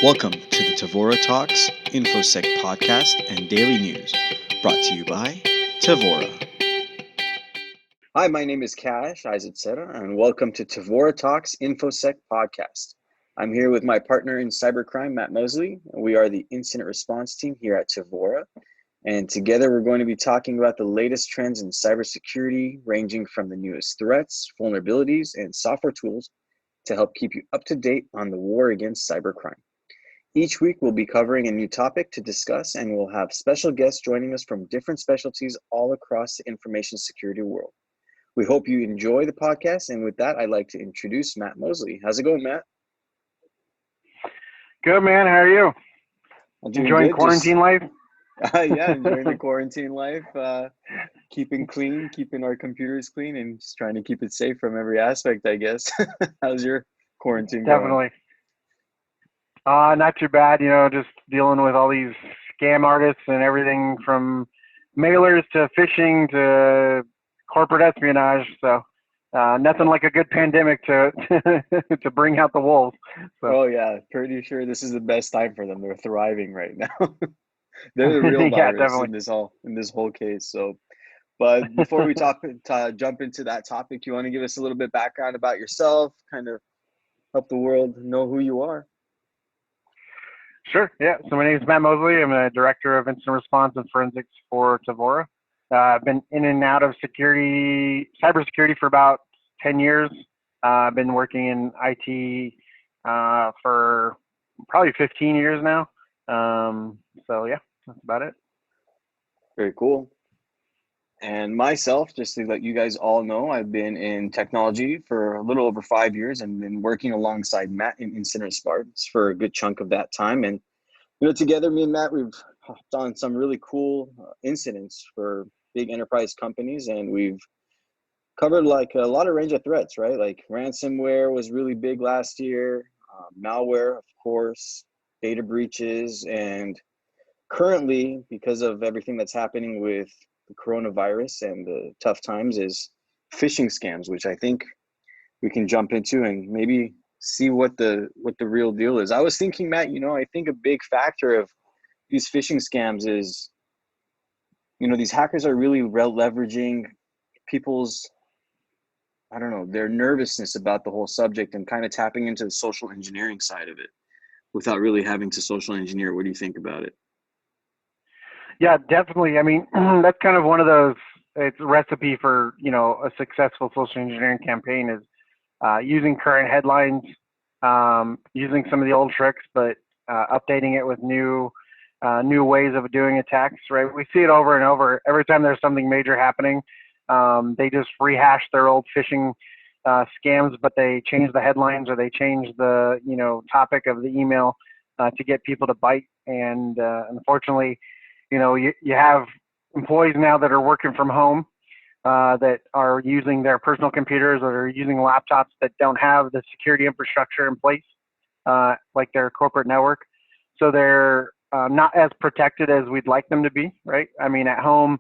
Welcome to the Tavora Talks InfoSec podcast and daily news, brought to you by Tavora. Hi, my name is Cash Isatsera, and welcome to Tavora Talks InfoSec podcast. I'm here with my partner in cybercrime, Matt Mosley, and we are the incident response team here at Tavora. And together we're going to be talking about the latest trends in cybersecurity, ranging from the newest threats, vulnerabilities, and software tools to help keep you up to date on the war against cybercrime. Each week we'll be covering a new topic to discuss, and we'll have special guests joining us from different specialties all across the information security world. We hope you enjoy the podcast, and with that, I'd like to introduce Matt Mosley. How's it going, Matt? Good, man. How are you? Enjoying quarantine life? Yeah, enjoying the quarantine life, keeping clean, keeping our computers clean, and just trying to keep it safe from every aspect, I guess. How's your quarantine Definitely. Not too bad, just dealing with all these scam artists and everything from mailers to phishing to corporate espionage. So nothing like a good pandemic to to bring out the wolves. So. Oh yeah, pretty sure this is the best time for them. They're thriving right now. They're the real virus in this whole case. So, but before we jump into that topic, you want to give us a little bit background about yourself, kind of help the world know who you are. Sure. Yeah. So my name is Matt Mosley. I'm a director of incident response and forensics for Tavora. I've been in and out of cybersecurity for about 10 years. I've been working in IT for probably 15 years now. So yeah, that's about it. Very cool. And myself, just to let you guys all know, I've been in technology for a little over 5 years and been working alongside Matt in incident response for a good chunk of that time. And, together, me and Matt, we've done some really cool incidents for big enterprise companies, and we've covered like a lot of range of threats, right? Like ransomware was really big last year, malware, of course, data breaches, and currently, because of everything that's happening with the coronavirus and the tough times, is phishing scams, which I think we can jump into and maybe see what the real deal is. I was thinking, Matt, I think a big factor of these phishing scams is, these hackers are really leveraging people's, I don't know, their nervousness about the whole subject and kind of tapping into the social engineering side of it without really having to social engineer. What do you think about it? Yeah, definitely. I mean, that's kind of one of those, it's a recipe for, a successful social engineering campaign is using current headlines, using some of the old tricks, but updating it with new ways of doing attacks, right? We see it over and over. Every time there's something major happening, they just rehash their old phishing scams, but they change the headlines or they change the, topic of the email to get people to bite. And unfortunately, you have employees now that are working from home that are using their personal computers or are using laptops that don't have the security infrastructure in place, like their corporate network. So they're not as protected as we'd like them to be, right? I mean, at home,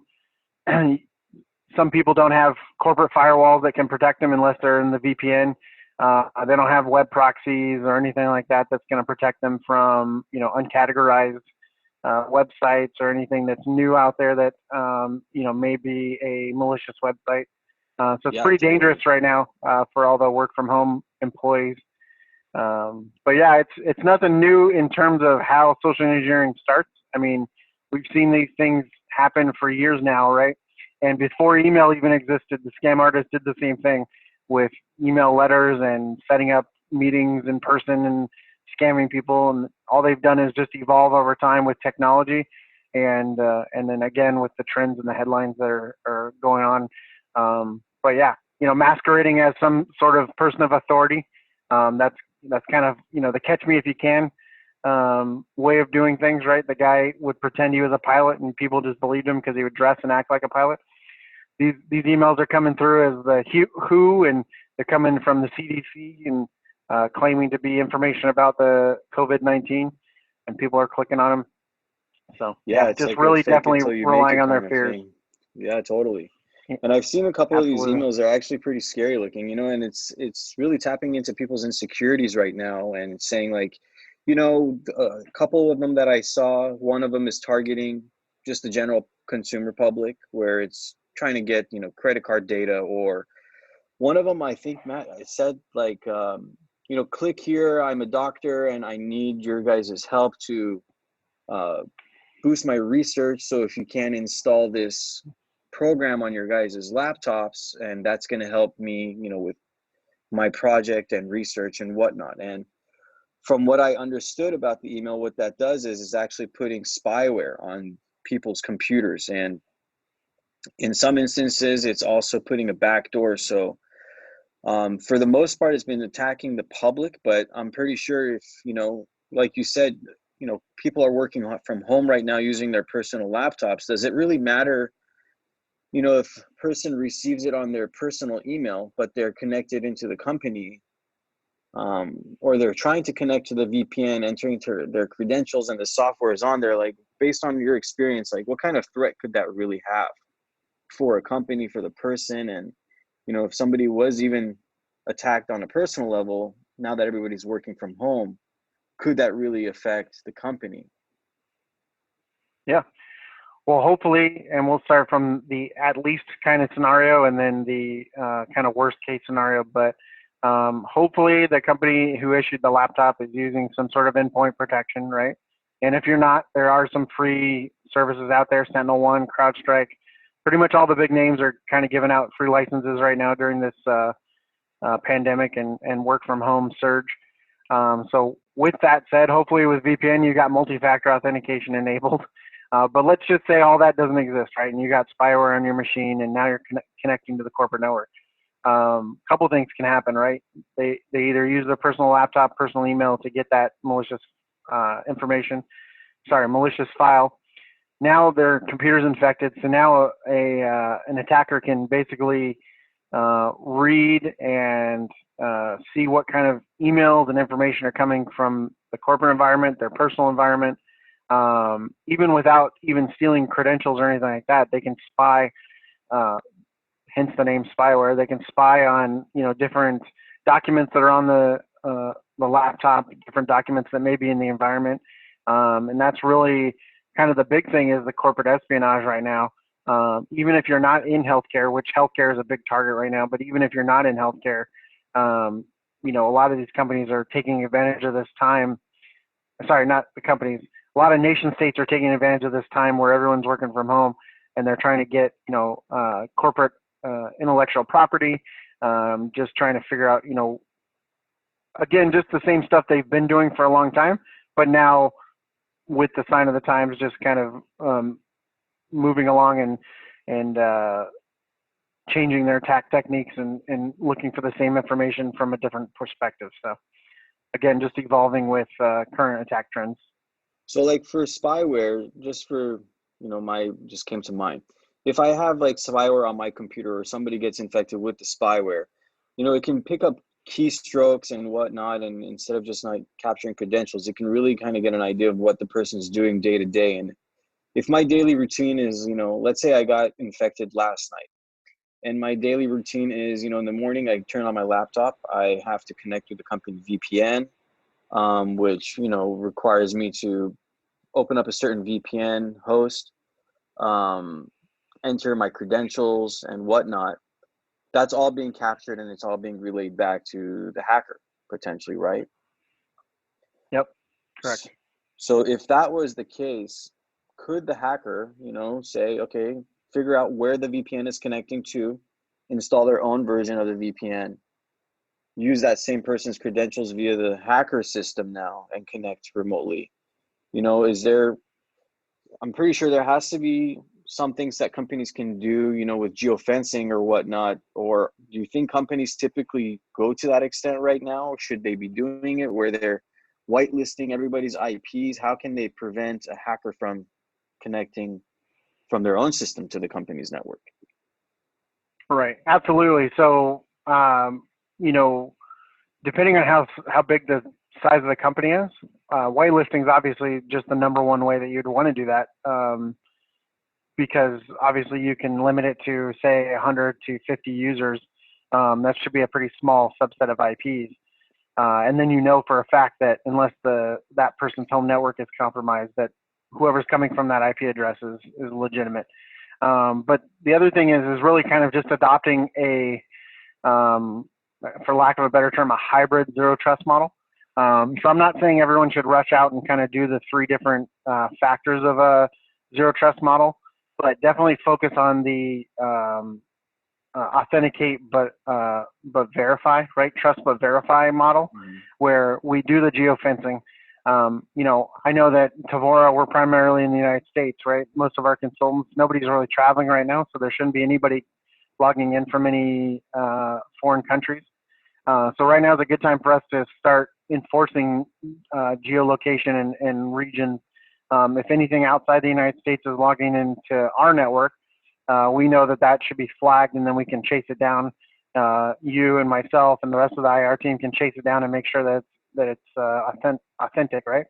some people don't have corporate firewalls that can protect them unless they're in the VPN. They don't have web proxies or anything like that that's going to protect them from, uncategorized websites or anything that's new out there that may be a malicious website. So it's pretty dangerous right now for all the work from home employees. But yeah, it's nothing new in terms of how social engineering starts. I mean, we've seen these things happen for years now, right? And before email even existed, the scam artists did the same thing with email letters and setting up meetings in person and scamming people, and all they've done is just evolve over time with technology, and then again with the trends and the headlines that are going on. But yeah, masquerading as some sort of person of authority, that's kind of the catch me if you can way of doing things, right? The guy would pretend he was a pilot, and people just believed him because he would dress and act like a pilot. These emails are coming through as the WHO, and they're coming from the CDC and claiming to be information about the COVID-19, and people are clicking on them. So yeah, just like really definitely relying on their fears. Yeah, totally. And I've seen a couple of these emails. They're actually pretty scary looking, and it's really tapping into people's insecurities right now, and it's saying like, A couple of them that I saw, one of them is targeting just the general consumer public, where it's trying to get, credit card data, or one of them, I think, Matt, I said like, click here, I'm a doctor and I need your guys' help to uh, boost my research. So if you can install this program on your guys' laptops, and that's going to help me, with my project and research and whatnot. And from what I understood about the email, what that does is actually putting spyware on people's computers. And in some instances, it's also putting a backdoor. So for the most part, it's been attacking the public, but I'm pretty sure if, like you said, people are working from home right now using their personal laptops. Does it really matter, if a person receives it on their personal email, but they're connected into the company, or they're trying to connect to the VPN, entering to their credentials, and the software is on there? Like, based on your experience, like, what kind of threat could that really have for a company, for the person? And, if somebody was even attacked on a personal level, now that everybody's working from home, could that really affect the company? Yeah. Well, hopefully, and we'll start from the at least kind of scenario and then the kind of worst case scenario. But hopefully, the company who issued the laptop is using some sort of endpoint protection, right? And if you're not, there are some free services out there. Sentinel One, CrowdStrike, pretty much all the big names are kind of giving out free licenses right now during this pandemic and work from home surge. So with that said, hopefully with VPN, you got multi-factor authentication enabled. But let's just say all that doesn't exist, right? And you got spyware on your machine, and now you're connecting to the corporate network. Couple things can happen, right? They either use their personal laptop, personal email to get that malicious malicious file. Now their computer's infected, so now an attacker can basically read and see what kind of emails and information are coming from the corporate environment, their personal environment. Even without even stealing credentials or anything like that, they can spy, hence the name spyware. They can spy on, different documents that are on the laptop, different documents that may be in the environment. And that's really kind of the big thing, is the corporate espionage right now. Even if you're not in healthcare, which healthcare is a big target right now, but even if you're not in healthcare, a lot of these companies are taking advantage of this time. Sorry, not the companies. A lot of nation states are taking advantage of this time where everyone's working from home, and they're trying to get, corporate intellectual property, just trying to figure out, again, just the same stuff they've been doing for a long time, but now with the sign of the times, just kind of moving along and changing their attack techniques and looking for the same information from a different perspective. So again, just evolving with current attack trends. So like for spyware, just for, my just came to mind. If I have like spyware on my computer, or somebody gets infected with the spyware, it can pick up keystrokes and whatnot. And instead of just like capturing credentials, it can really kind of get an idea of what the person's doing day to day. And if my daily routine is, let's say I got infected last night, and my daily routine is, in the morning, I turn on my laptop, I have to connect with the company VPN, which, requires me to open up a certain VPN host, um, enter my credentials and whatnot. That's all being captured, and it's all being relayed back to the hacker, potentially, right? Yep, correct. So if that was the case, could the hacker, say, okay, figure out where the VPN is connecting to, install their own version of the VPN, use that same person's credentials via the hacker system now, and connect remotely? Is there, I'm pretty sure there has to be some things that companies can do, with geofencing or whatnot. Or do you think companies typically go to that extent right now? Or should they be doing it where they're whitelisting everybody's IPs? How can they prevent a hacker from connecting from their own system to the company's network? Right, absolutely. So, depending on how big the size of the company is, whitelisting is obviously just the number one way that you'd want to do that, because obviously you can limit it to, say, 100 to 50 users. That should be a pretty small subset of IPs. And then you know for a fact that unless that person's home network is compromised, that whoever's coming from that IP address is legitimate. But the other thing is really kind of just adopting for lack of a better term, a hybrid zero trust model. So I'm not saying everyone should rush out and kind of do the three different factors of a zero trust model, but definitely focus on the authenticate but verify, right? Trust but verify model, where we do the geofencing. I know that Tavora, we're primarily in the United States, right? Most of our consultants, nobody's really traveling right now, so there shouldn't be anybody logging in from any foreign countries. So right now is a good time for us to start enforcing geolocation and regions. If anything outside the United States is logging into our network, we know that should be flagged, and then we can chase it down. You and myself and the rest of the IR team can chase it down and make sure that it's authentic, right?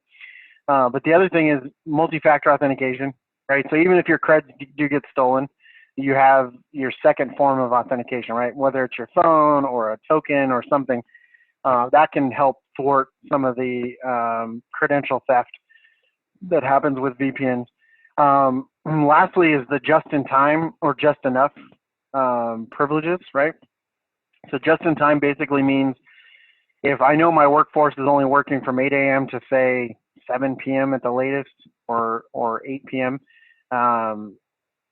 But the other thing is multi-factor authentication, right? So even if your creds do get stolen, you have your second form of authentication, right? Whether it's your phone or a token or something, that can help thwart some of the credential theft that happens with VPNs. Lastly is the just-in-time or just-enough privileges, right? So just-in-time basically means if I know my workforce is only working from 8 a.m. to say 7 p.m. at the latest, or 8 p.m.,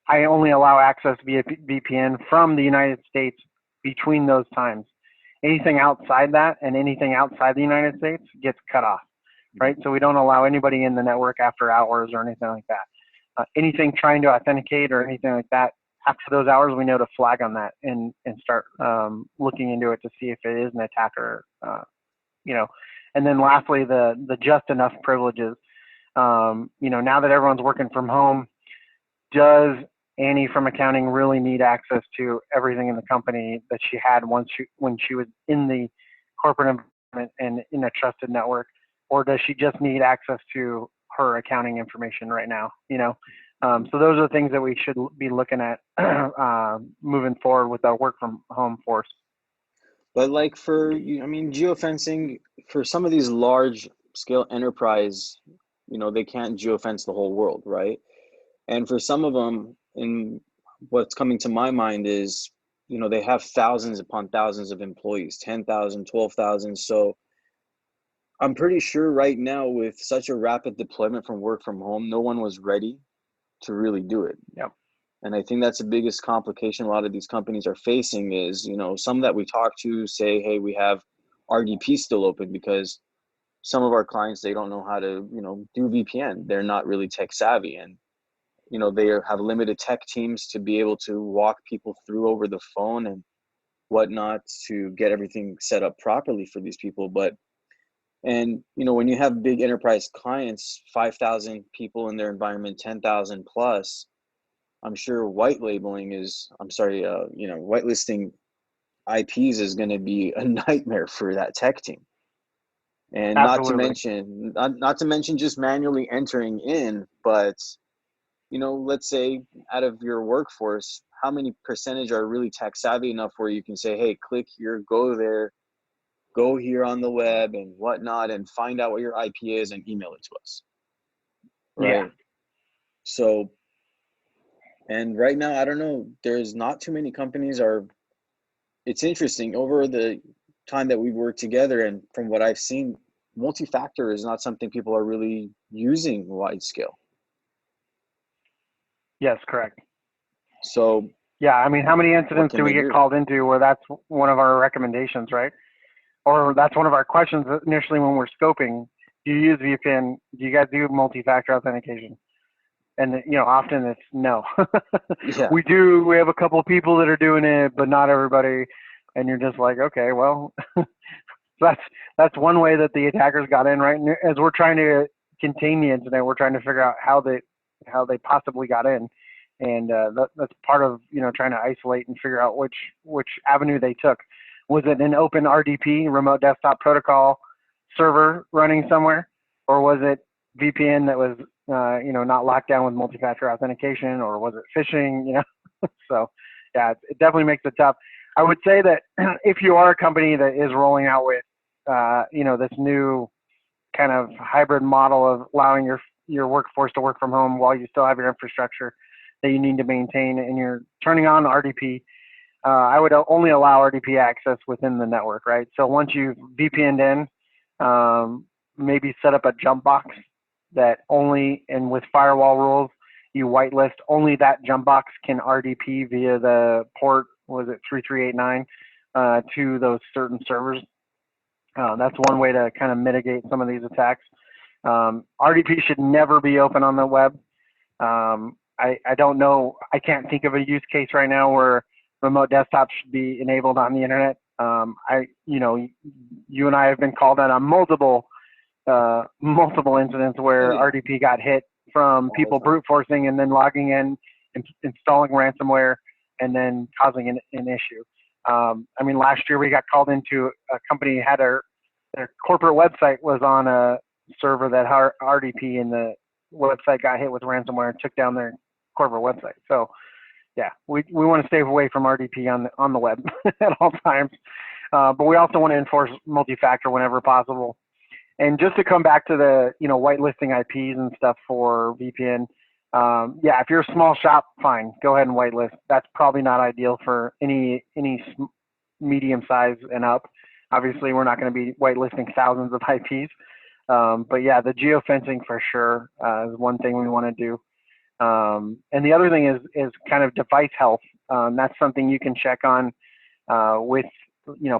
I only allow access via VPN from the United States between those times. Anything outside that and anything outside the United States gets cut off, right? So we don't allow anybody in the network after hours or anything like that. Anything trying to authenticate or anything like that after those hours, we know to flag on that and start looking into it to see if it is an attacker, And then lastly, the just enough privileges. Now that everyone's working from home, does Annie from accounting really need access to everything in the company that she had when she was in the corporate environment and in a trusted network, or does she just need access to her accounting information right now? So those are the things that we should be looking at moving forward with our work from home force. But like geofencing for some of these large scale enterprise, they can't geofence the whole world, right? And for some of them, and what's coming to my mind is, they have thousands upon thousands of employees, 10,000, 12,000. So I'm pretty sure right now with such a rapid deployment from work from home, no one was ready to really do it. Yep. And I think that's the biggest complication a lot of these companies are facing is, some that we talk to say, hey, we have RDP still open because some of our clients, they don't know how to, do VPN. They're not really tech savvy. And they have limited tech teams to be able to walk people through over the phone and whatnot to get everything set up properly for these people. And when you have big enterprise clients, 5,000 people in their environment, 10,000 plus, I'm sure whitelisting IPs is going to be a nightmare for that tech team. And Absolutely. not to mention just manually entering in, but let's say out of your workforce, how many percentage are really tech savvy enough where you can say, hey, click here, go there, go here on the web and whatnot, and find out what your IP is and email it to us. Right. Yeah. So, and right now, I don't know, there's not too many companies it's interesting over the time that we've worked together. And from what I've seen, multi-factor is not something people are really using wide scale. Yes, correct. So yeah, I mean, how many incidents do we get called into where that's one of our recommendations, right? Or that's one of our questions initially when we're scoping. Do you use VPN? Do you guys do multi-factor authentication? And often it's no. Yeah. We do. We have a couple of people that are doing it, but not everybody. And you're just like, okay, well, that's one way that the attackers got in, right? And as we're trying to contain the incident, we're trying to figure out how they possibly got in, and that's part of trying to isolate and figure out which avenue they took. Was it an open RDP, remote desktop protocol server running somewhere, or was it VPN that was not locked down with multi-factor authentication, or was it phishing? So yeah, it definitely makes it tough. I would say that if you are a company that is rolling out with this new kind of hybrid model of allowing your workforce to work from home while you still have your infrastructure that you need to maintain, and you're turning on RDP. I would only allow RDP access within the network, right? So once you've VPN'd in, maybe set up a jump box that only, and with firewall rules, you whitelist only that jump box can RDP via the port, was it 3389, to those certain servers. That's one way to kind of mitigate some of these attacks. RDP should never be open on the web. I don't know, I can't think of a use case right now where remote desktops should be enabled on the internet. You and I have been called out on multiple incidents where RDP got hit from people brute forcing and then logging in, installing ransomware, and then causing an issue. Last year we got called into a company had their corporate website was on a server that RDP, and the website got hit with ransomware and took down their corporate website. So yeah, we want to stay away from RDP on the web at all times. But we also want to enforce multi-factor whenever possible. And just to come back to the, whitelisting IPs and stuff for VPN, if you're a small shop, fine, go ahead and whitelist. That's probably not ideal for any medium size and up. Obviously, we're not going to be whitelisting thousands of IPs. But yeah, the geofencing for sure is one thing we want to do. And the other thing is kind of device health. That's something you can check on with,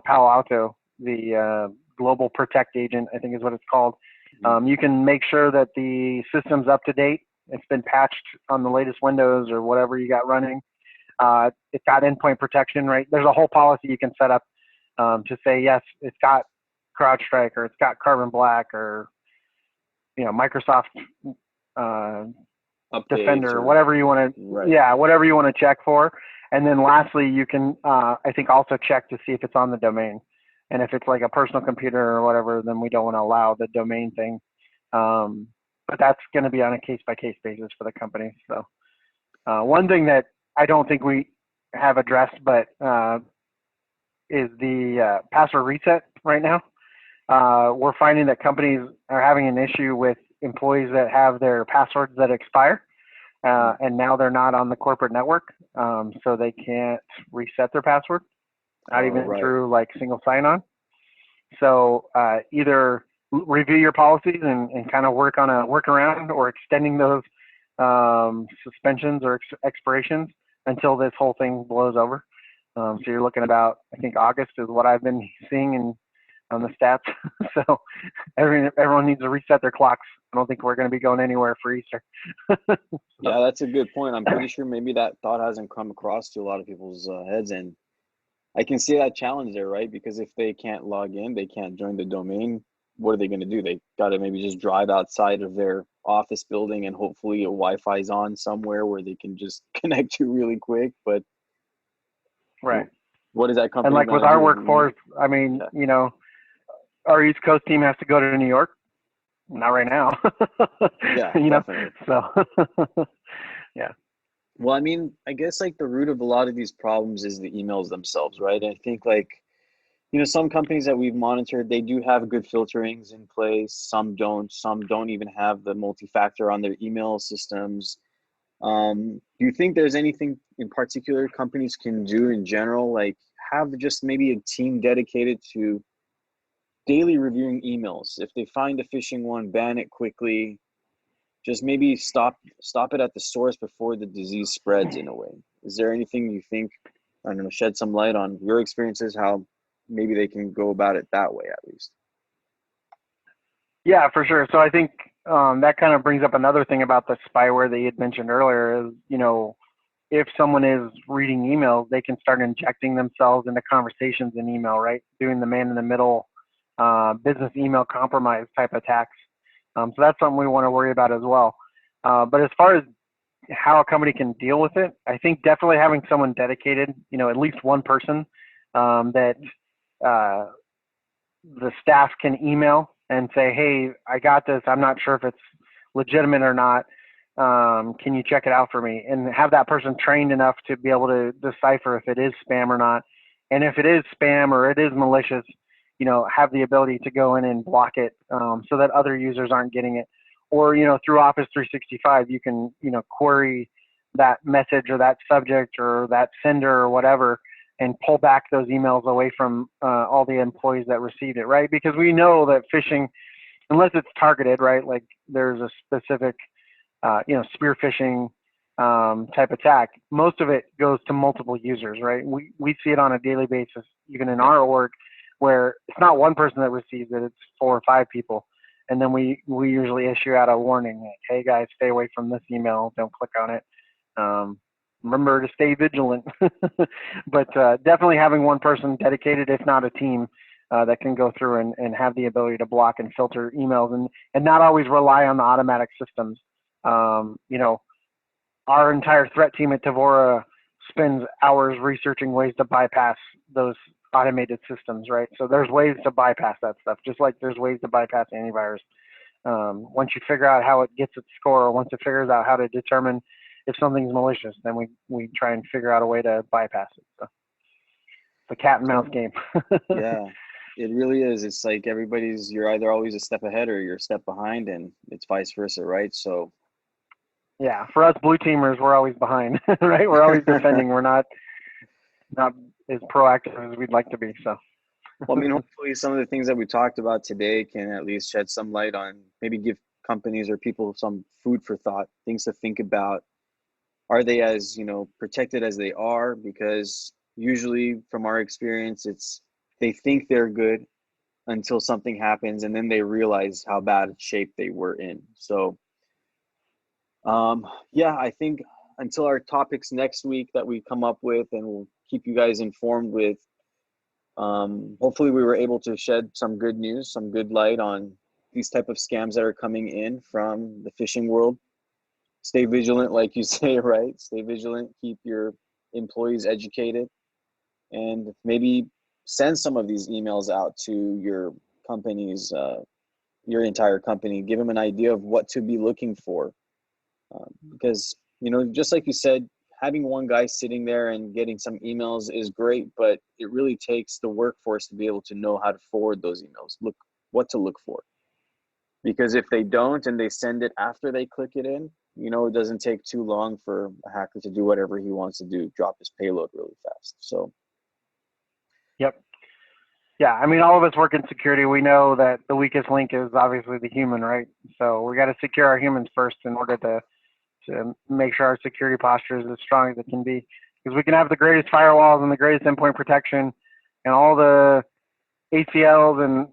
Palo Alto, the Global Protect Agent, I think is what it's called. You can make sure that the system's up to date. It's been patched on the latest Windows or whatever you got running. It's got endpoint protection, right? There's a whole policy you can set up to say, yes, it's got CrowdStrike or it's got Carbon Black or, Microsoft Defender, whatever you want to, whatever you want to check for. And then lastly, you can, I think, also check to see if it's on the domain. And if it's like a personal computer or whatever, then we don't want to allow the domain thing. But that's going to be on a case-by-case basis for the company. So one thing that I don't think we have addressed, but is the password reset right now. We're finding that companies are having an issue with employees that have their passwords that expire, and now they're not on the corporate network, so they can't reset their password, not even through like single sign-on. So either review your policies and kind of work on a workaround or extending those suspensions or expirations until this whole thing blows over. So you're looking about, I think August is what I've been seeing on the stats. So everyone needs to reset their clocks. I don't think we're going to be going anywhere for Easter. Yeah, that's a good point. I'm pretty sure maybe that thought hasn't come across to a lot of people's heads, and I can see that challenge there, right? Because if they can't log in, they can't join the domain. What are they going to do? They got to maybe just drive outside of their office building, and hopefully a Wi-Fi is on somewhere where they can just connect to really quick. But right, what is that company? And like with our workforce, our East Coast team has to go to New York. Not right now. Yeah, definitely. So yeah. Well, I guess like the root of a lot of these problems is the emails themselves, right? And I think some companies that we've monitored, they do have good filterings in place. Some don't even have the multi-factor on their email systems. Do you think there's anything in particular companies can do in general, like have just maybe a team dedicated to daily reviewing emails? If they find a phishing one, ban it quickly. Just maybe stop it at the source before the disease spreads in a way. Is there anything you think, I don't know, shed some light on your experiences, how maybe they can go about it that way at least? Yeah, for sure. So I think that kind of brings up another thing about the spyware that you had mentioned earlier is, if someone is reading emails, they can start injecting themselves into conversations in email, right? Doing the man in the middle business email compromise type attacks. So that's something we want to worry about as well. But as far as how a company can deal with it, I think definitely having someone dedicated, at least one person that the staff can email and say, hey, I got this. I'm not sure if it's legitimate or not. Can you check it out for me? And have that person trained enough to be able to decipher if it is spam or not. And if it is spam or it is malicious, have the ability to go in and block it, so that other users aren't getting it. Or, through Office 365, you can, query that message or that subject or that sender or whatever, and pull back those emails away from all the employees that received it, right? Because we know that phishing, unless it's targeted, right? Like there's a specific, spear phishing type attack. Most of it goes to multiple users, right? We see it on a daily basis, even in our org, where it's not one person that receives it; it's 4 or 5 people, and then we usually issue out a warning, like, "Hey guys, stay away from this email. Don't click on it. Remember to stay vigilant." But definitely having one person dedicated, if not a team, that can go through and have the ability to block and filter emails, and not always rely on the automatic systems. Our entire threat team at Tavora spends hours researching ways to bypass those automated systems, right? So there's ways to bypass that stuff, just like there's ways to bypass antivirus. Once you figure out how it gets its score, or once it figures out how to determine if something's malicious, then we try and figure out a way to bypass it. So it's a cat and mouse game. Yeah, it really is. It's like you're either always a step ahead or you're a step behind, and it's vice versa, right? So Yeah, for us blue teamers, we're always behind, right? We're always defending. We're not as proactive as we'd like to be. So. well, I mean, hopefully some of the things that we talked about today can at least shed some light on, maybe give companies or people some food for thought, things to think about. Are they as, protected as they are? Because usually from our experience, it's they think they're good until something happens, and then they realize how bad shape they were in. So yeah, I think until our topics next week that we come up with, and we'll keep you guys informed with, hopefully we were able to shed some good news, some good light on these type of scams that are coming in from the phishing world. Stay vigilant, like you say, right? Stay vigilant, keep your employees educated, and maybe send some of these emails out to your company's, your entire company. Give them an idea of what to be looking for. Because, just like you said, having one guy sitting there and getting some emails is great, but it really takes the workforce to be able to know how to forward those emails, look what to look for. Because if they don't and they send it after they click it in, it doesn't take too long for a hacker to do whatever he wants to do, drop his payload really fast. So, Yep. Yeah, I mean, all of us work in security. We know that the weakest link is obviously the human, right? So we got to secure our humans first in order to make sure our security posture is as strong as it can be. Because we can have the greatest firewalls and the greatest endpoint protection and all the ACLs and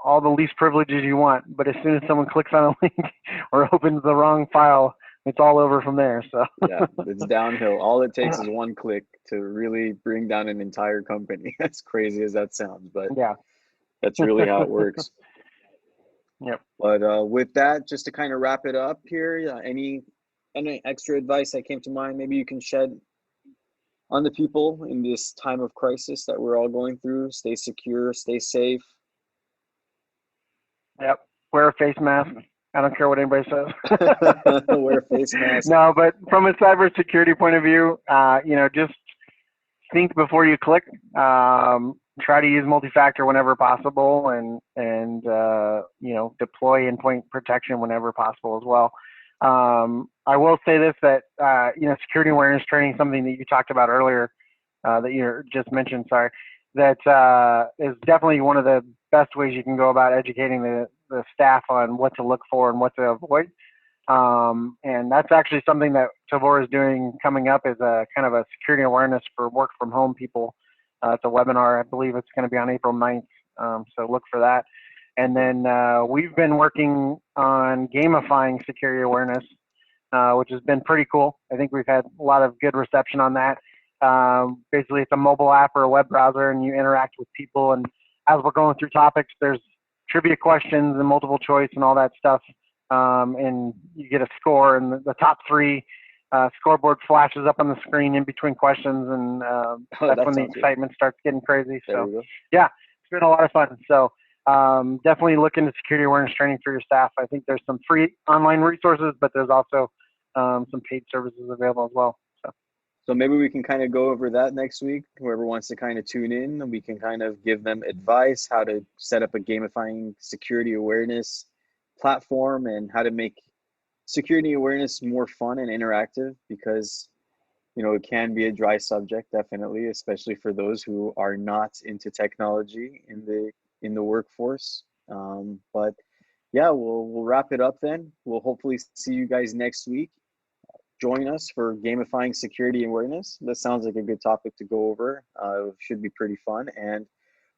all the least privileges you want, but as soon as someone clicks on a link or opens the wrong file, it's all over from there. So yeah, it's downhill. All it takes is one click to really bring down an entire company. As crazy as that sounds, but yeah. that's really how it works. Yep. But with that, just to kind of wrap it up here, any extra advice that came to mind, maybe you can shed on the people in this time of crisis that we're all going through? Stay secure, stay safe. Yep. Wear a face mask. I don't care what anybody says. Wear a face mask. No, but from a cybersecurity point of view, just think before you click. Try to use multi-factor whenever possible, and deploy endpoint protection whenever possible as well. I will say this, that security awareness training, something that you talked about earlier, that you just mentioned. Sorry, that is definitely one of the best ways you can go about educating the staff on what to look for and what to avoid. And that's actually something that Tavora is doing coming up, is a kind of a security awareness for work from home people. It's a webinar. I believe it's going to be on April 9th. So look for that. And then we've been working on gamifying security awareness, which has been pretty cool. I think we've had a lot of good reception on that. Basically, it's a mobile app or a web browser, and you interact with people. And as we're going through topics, there's trivia questions and multiple choice and all that stuff. And you get a score, and the top three scoreboard flashes up on the screen in between questions, and that's when the excitement starts getting crazy. So, yeah, it's been a lot of fun. So definitely look into security awareness training for your staff. I think there's some free online resources, but there's also some paid services available as well. So maybe we can kind of go over that next week. Whoever wants to kind of tune in, we can kind of give them advice how to set up a gamifying security awareness platform and how to make security awareness more fun and interactive, because it can be a dry subject, definitely, especially for those who are not into technology in the workforce. But yeah, we'll wrap it up then. We'll hopefully see you guys next week. Join us for gamifying security awareness. That sounds like a good topic to go over. It should be pretty fun. And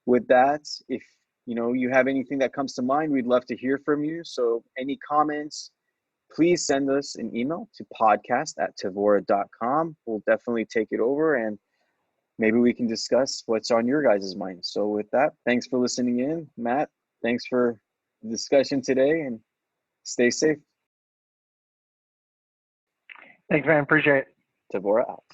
with that, if you have anything that comes to mind, we'd love to hear from you. So any comments, please send us an email to podcast@tavora.com. We'll definitely take it over and maybe we can discuss what's on your guys' mind. So with that, thanks for listening in. Matt, thanks for the discussion today, and stay safe. Thanks, man. Appreciate it. Tavora out.